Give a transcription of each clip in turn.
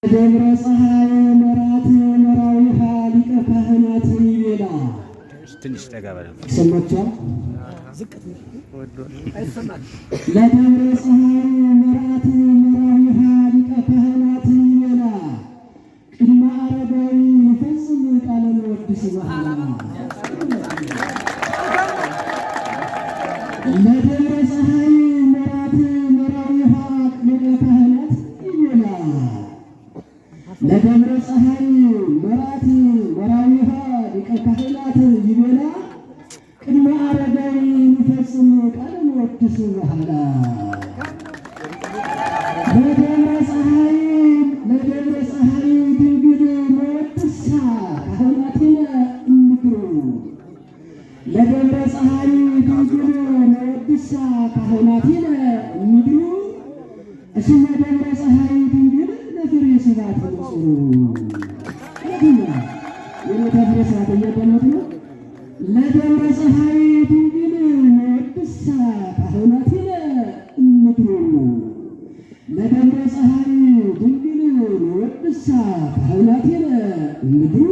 ደብረ ፀሐይ መራት መራዊሃ ሊቀ ካህናት ይቤላ ትንሽ ተጋበለ ሰማቻው ለደብረ ፀሐይ መራት መራዊሃ ሊቀ ካህናት ይቤላ ቅድመ አረጋዊ ይፈጽም ቃለ ወድስ በኋላ ለደብረ ፀሐይ መራት መራዊሃ ሊቀ ካህናት ይቤላ ለደብረ ፀሐይ መራት መራዊሃ ሊቀ ካህናት ይቤላ ቅድመ አረጋዊ ይፈጽም ቃለ ወድስ በኋላ ለደብረ ፀሐይ ድንግል መወድሳ ካህናትነ እምድሩ ለደብረ ፀሐይ ድንግል መወድሳ ካህናትነ እምድሩ እስመ ደብረ ፀሐይ ድንግል ለፍሬ ስብሐት ንጹሩ የመተፍሬ ስብሐት እያዳመጡ ነው። ለደብረ ፀሐይ ድንግል መወድሳ ካህናትነ እምድሩ ለደብረ ፀሐይ ድንግል መወድሳ ካህናትነ እምድሩ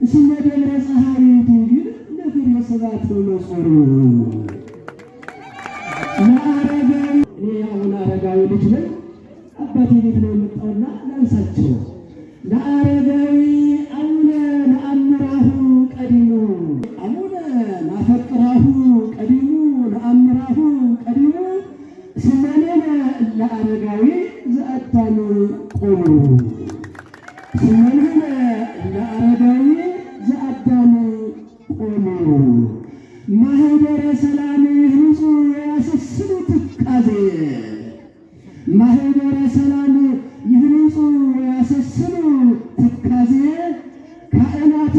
እስመ ደብረ ፀሐይ ድንግል ለፍሬ ስብሐት ንጹሩ ለአረጋዊ እኔ አሁን አረጋዊ ልጅ ነኝ። አባቴ ቤት ነው የመጣውና ላንሳቸው። ለአረጋዊ አቡነ ለአምራሁ ቀዲሙ አቡነ ናፈቅራሁ ቀዲሙ ለአምራሁ ቀዲሙ ስመኔነ ለአረጋዊ ዘአዳም ቆሙ ስመኔነ ለአረጋዊ ዘአዳም ቆሙ ማህደረ ሰላም ይህንጹ ያሰስሉ ትካዜ ማህደረ ሰላም ይህንጹ ያሰስሉ ትካዜ ካህናት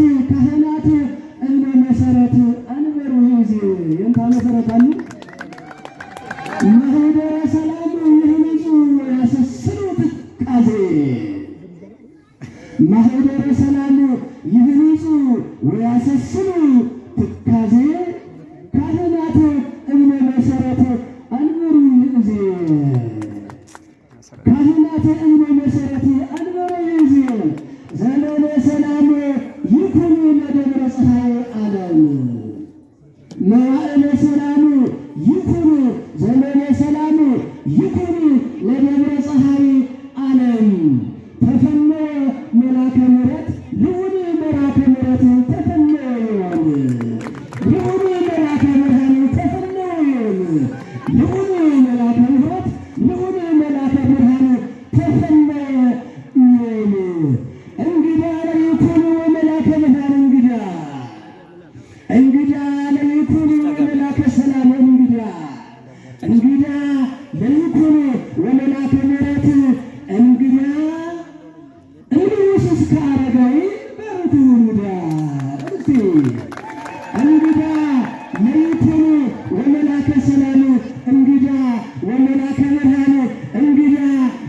እነ መሰረት አንበሩ ይዜ የንታ መሰረት አሉ ማህደረ ሰላም ይህንጹ ያሰስሉ ትካዜ ማህደረ ሰላም ይህንጹ ያሰስሉ ትካዜ ካህናት እነ መሰረት አንበሩ ይዜ ካህናት እነ መሰረት አንበሩ ይዜ ዘመነ ሰላም ይኩን ለደብረ ፀሐይ ዓለም መዋዕለ ሰላም ይኩን ዘመነ ሰላም ይኩን ለደብረ ፀሐይ ዓለም ተፈነ መላከ ምሕረት ልዑል መላከ ምሕረት ተፈነ ልዑል መላከ ብርሃን ተፈነ ልዑል መላከ ምሕረት ልዑል መላከ ብርሃን ተፈነ እንግዳ ለይኩን መላከ ብርሃን እንግዳ ለይኩን መላከ ሰላም እንግዳ ለይኩን ወመላከ ምሕረት እንግዳ እንግዲህ እስከ አረጋዊ በሩቱ እንግዳ ለይኩን ወመላከ ሰላም እንግዳ ወመላከ ብርሃን እንግዳ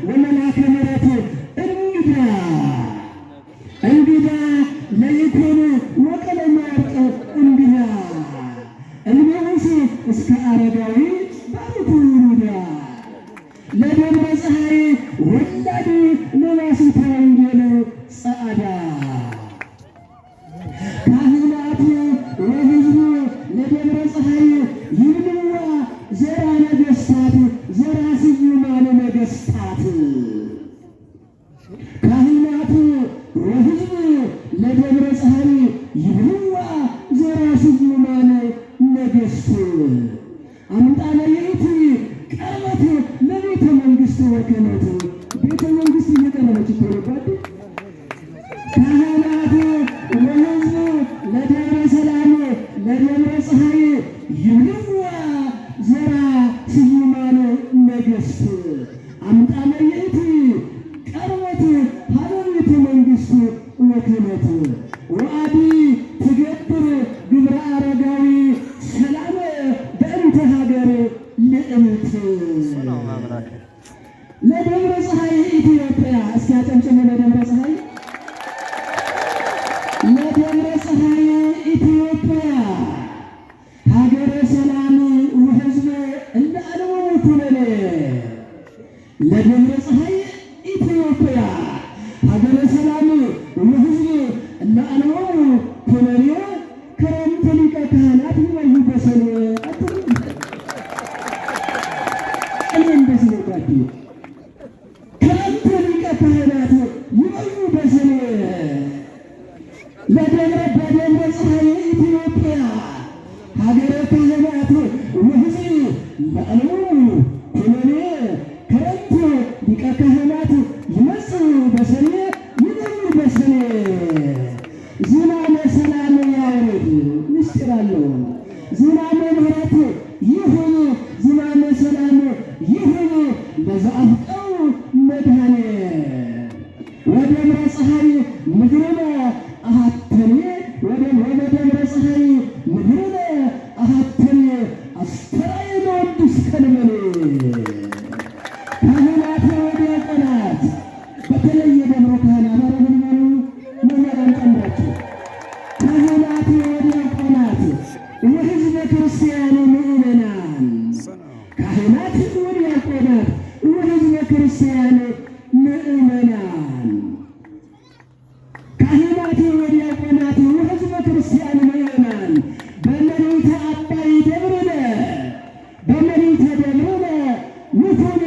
ወመላከ ምሕረት እንግዳ ለይኩን ወቀለማ ወርቅ እንግዳ እንግዲህ እስከ አረጋዊ በሩቱ ለደብረ ፀሐይ ወላድ ለዋስንተ ወንጌል ጸዓዳ ካህናት ወሕዝቡ ለደብረ ፀሐይ ይብልዋ ዘራ ነገሥታት ዘራ ስዩማነ ነገሥታት ካህናት ወሕዝቡ ለደብረ ፀሐይ ይብልዋ ዘራ ስዩማነ ነገሥት አምጣነ ይእቲ ቀርበት ለቤተ መንግሥት ወከነት ቤተ መንግሥት እየቀረበች ይኮረባል ካህናት ወሕዝቡ ለደብረ ሰላም ለደብረ ፀሐይ ይብልዋ ዘራ ስዩማነ ነገሥት አምጣነ ይእቲ ቀርበት ሀበ ቤተ መንግሥት ወከነት ወአዲ ትገብር ግብረ አረጋዊ ሰላም በእንተ ሀገር ልዕልት ለደብረ ፀሐይ ኢትዮጵያ እስኪ አጨብጭቡ ለደብረ ፀሐይ ለደብረ ፀሐይ ኢትዮጵያ ሀገረ ሰላም ወሕዝብ እንደ ዓለሙ ኩነኔ ለደብረ ፀሐይ ኢትዮጵያ ሀገረ ሰላም ወሕዝብ እለ አልቦሙ ኩነኔ ክረምተ ሊቀ ካህናት ይወዩ በሰኔ እኔ እንደዚህ ነው ጓደኞቼ ክረምተ ሊቀ ካህናት ይወዩ በሰኔ በደብረ ፀሐይ ኢትዮጵያ ሀገረ ካህናት ወሕዝብ ለአልቦሙ ኩነኔ ክረምተ ሊቀ ካህናት ይመጽእ በሰኔ ይወዩ በሰኔ ዝናመ ሰላም ያውርድ ምስጢር አለው። ዝናመ ምሕረት ይሁን ዝናመ ሰላም ይሁን ለዘአፍቀው መድኃኔ ወደብረ ፀሐይ ምድርነ አሐተኔ ወደብረ ፀሐይ ምድርነ አሐተኔ አስተርአየ ለወድስ ከልመኔ ካህናት ወዲያቆናት በተለይ የደብረ ካህናት አረብኛኑ መመራን ጨምራቸው ካህናት ወዲያቆናት ወሕዝበ ክርስቲያኑ ምእመናን ካህናት ወዲያቆናት ወሕዝበ ክርስቲያኑ ምእመናን ካህናት ወዲያቆናት ወሕዝበ ክርስቲያኑ ምእመናን በመሬተ አባይ ደብርነ በመሬተ ደብርነ ንኩን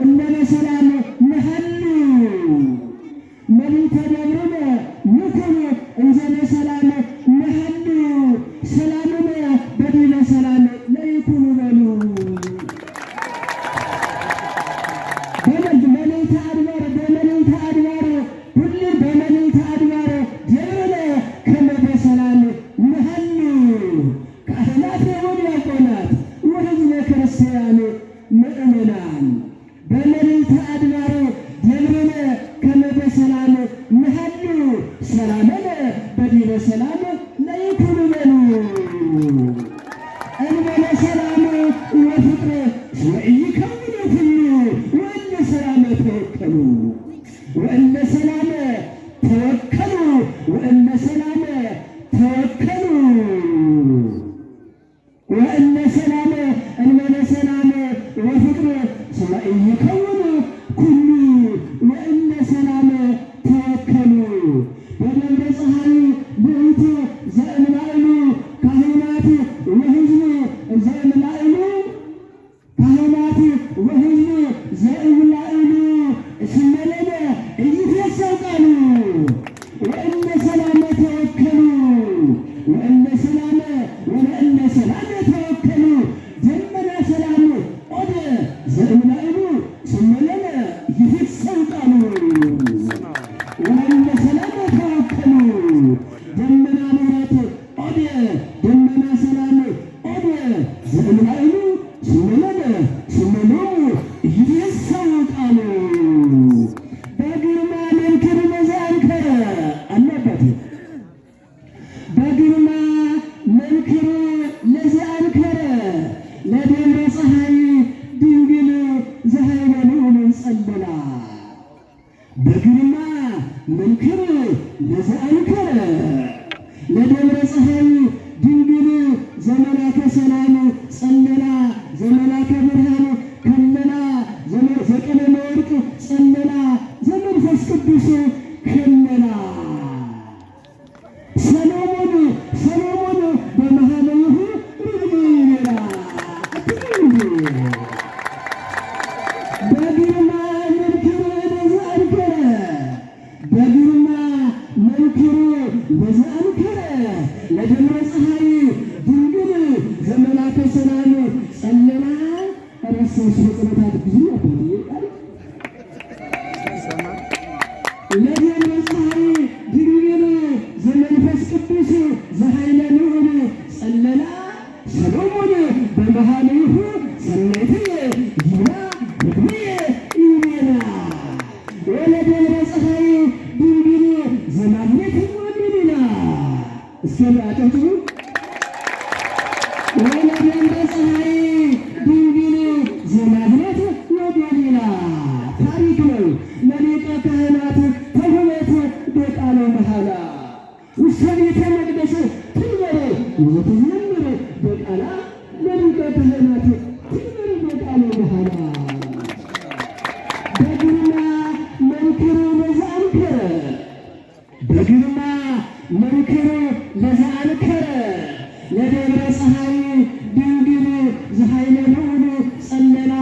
እመነ ሰላም ንሐሉ መሬተ ደብርነ ንኩን እንዘነ ሰላም ንሐሉ ሰላምነ በዲነ ሰላም ለይኩኑ በሉ በመሬተ አድባር ሁሉም በመሬተ አድባር ደብርነ ከመ በሰላም ንሐሉ ካህናት ወዲያቆናት ወሕዝበ ክርስቲያን ምእመናን በመሬተ አድባር ደብርነ ከመ በሰላም ንሐሉ ሰላምነ በዲነ ሰላም ለይኩኑ በሉ እንበለ ሰላም ወፍቅር ወኢይከውኑ ኩሉ ወእለ ሰላም ተወከሉ ወእለ ሰላም ተወከሉ ወእለ ሰላም ተወከሉ ወእለ ሰላም እንበለ ሰላም ወፍቅር ወኢይከውኑ ኩሉ ወእለ ሰላም ተወከሉ በደብረ ፀሐይ ብእቱ ዘእምላእሉ ካህናት ወሕዝብ ዘእምላእሉ ካህናት ወሕዝብ ዘእምላእሉ እስመለነ ኢይትፌሰው ቃሉ ወእለ ሰላም ተወከሉ ወእለ ሰላም ወለእለ ሰላም ተወከሉ ደመና ሰላም ኦደ ዘእምላእሉ እስመለነ ኢይትፌሰው ቃሉ ወእለ ሰላም ተወከሉ ደመና ምሕረት ኦደ ደመና ሰላም ኦደ ዘእምላእሉ እስመለነ እስመሎሙ ኢይትፌሰው ቃሉ በግርማ መንክር ለዘአንከረ አለበት በግርማ መንክር ለዘአንከረ ለደብረ ፀሐይ ድንግል ዘሃይበሉን ጸለላ በግርማ መንክር ለዘአንከረ ለደብረ ፀሐይ ድንግል ዘመላከ ሰላም ጸለላ ዘመላከ ብርሃን ከለላ ዘቀለመ ወርቅ ጸለላ ዘመንፈስ ቅዱስ ከለላ ሰሎሞን በመሃለይሁ ርግቤራ በግርማ መንክር ለዘአንከረ በግርማ መንክር ለዘአንከረ ለደብረ ፀሐይ ድንግል ዘመላከ ሰላም ጸለላ ረሰስ ፍጥረታት ብዙ ነበር ለደብረ ፀሐይ ድንግል ዘመንፈስ ቅዱስ ዘኃይለ ልዑል ጸለላ ሰሎሞን በመሃለይሁ ሰናይትየ ይብላ ርግብየ ይቤላ ወለደብረ ፀሐይ ድንግል ዘማግኘት ወሚኒና እስከ አጨብጭቡ ወለደብረ ፀሐይ ድንግል ዘማግኘት ወሚኒና ታሪክ ነው ለሊቀ ካህናት ተሁለት በቃለ መሐላ ውስተ ቤተ መቅደስ ትንበረ ወትዘምር በቃላ ለሊቀ ካህናት ትንበረ በቃለ መሐላ በግርማ መንክር በግርማ መንክር ለዘአንከረ ለደብረ ፀሐይ ድንግል ዘኃይለ ልዑል ጸለላ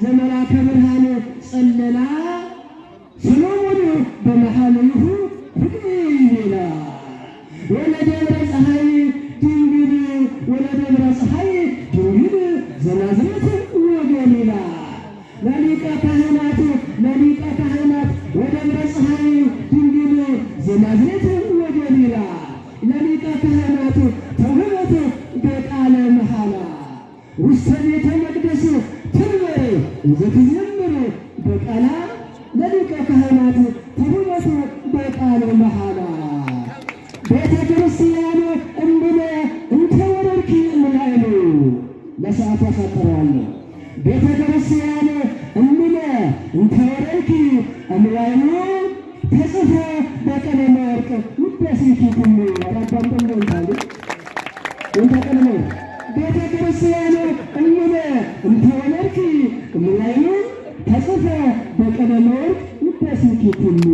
ዘመላከ ብርሃን ጸለላ ሰሎሞን በመኃልዩ ፍቅር ወለደብረ ፀሐይ ድንግል ወለደብረ ፀሐይ ድንግል ዘናዝሬት ወገሊላ ለሊቀ ካህናት ወደብረ ፀሐይ ድንግል ዘናዝሬት ወገሊላ ለሊቀ ካህናት ተውህበት በቃለ መሐላ ውስተ ቤተ መቅደስ ትንበር ዘትዘምር በቃላ ለሊቀ ካህናት ተውህበት በቃለ መሐላ ቤተ ክርስቲያን እምብለ እንተ ወረድኪ እምላይሉ ለሰዓቱ አሳጥረዋለሁ። ቤተ ክርስቲያን እምብለ እንተ ወረድኪ እምላይሉ ተጽፎ በቀለመ ወርቅ ውዳሴኪ ኩሉ አራባምጠ እንታሉ እንተቀለመ ቤተ ክርስቲያን እምብለ እንተ ወረድኪ እምላይሉ ተጽፎ በቀለመ ወርቅ ውዳሴኪ ኩሉ